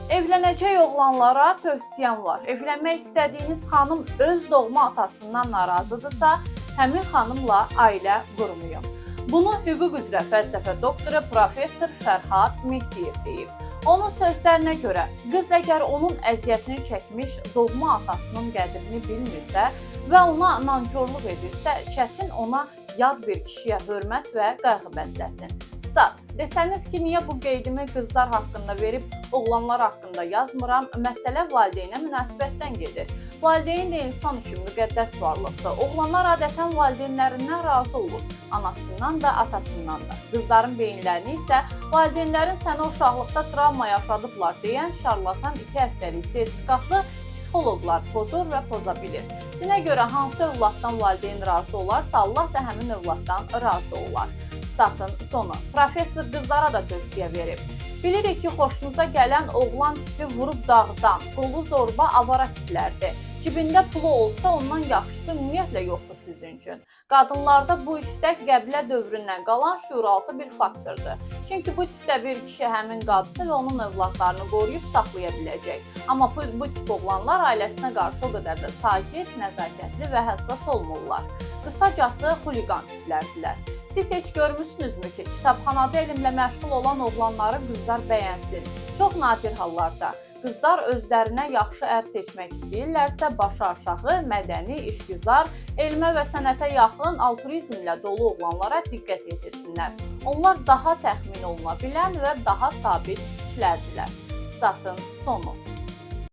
Evlənəcək oğlanlara tövsiyəm var. Evlənmək istədiyiniz xanım öz doğma atasından narazıdırsa, həmin xanımla ailə qurmayın. Bunu hüquq üzrə fəlsəfə doktoru professor Fərhad Mehdiyev deyib. Onun sözlərinə görə, qız əgər onun əziyyətini çəkmiş doğma atasının qədrini bilmirsə və ona nankorluq edirsə, çətin ona yad bir kişiyə hörmət və qayğı bəsləsin. Stat: Desəniz ki, niyə bu qeydimi qızlar haqqında verib, oğlanlar haqqında yazmıram? Məsələ valideynə münasibətdən gedir. Valideyn də insan üçün müqəddəs varlıqdır. Oğlanlar adətən valideynlərindən razı olur, anasından da, atasından da. Qızların beyinlərini isə valideynlərin səni uşaqlıqda travma yaşadıblar deyən şarlatan 2 həftəlik sertifikatlı psixoloqlar pozur və poza bilir. Dinə görə hansı övladdan valideyn razı olarsa, Allah da həmin övladdan razı olar. Statın sonu. Professor qızlara da tövsiyə verib. Bilirik ki, xoşunuza gələn oğlan tipi vurub dağdan, qolu zorba avara tiplərdir. Cibində pulu olsa ondan yaxşısı ümumiyyətlə yoxdur sizin üçün. Qadınlarda bu istək qəbilə dövründən qalan şüuraltı bir faktordur. Çünki bu tipdə bir kişi həmin qadını və onun övladlarını qoruyub saxlaya biləcək. Amma bu tip oğlanlar ailəsinə qarşı o qədər də sakit, nəzakətli və həssas olmurlar. Qısacası xuliqan tiplərdilər. Siz heç görmüsünüzmü ki, kitabxanada elmlə məşğul olan oğlanları qızlar bəyənsin? Çox nadir hallarda. Qızlar özlərinə yaxşı ər seçmək istəyirlərsə, başı aşağı, mədəni, işgüzar, elmə və sənətə yaxın, altruizmlə dolu oğlanlara diqqət yetirsinlər. Onlar daha təxmin oluna bilən və daha sabit tiplərdilər. Statın sonu.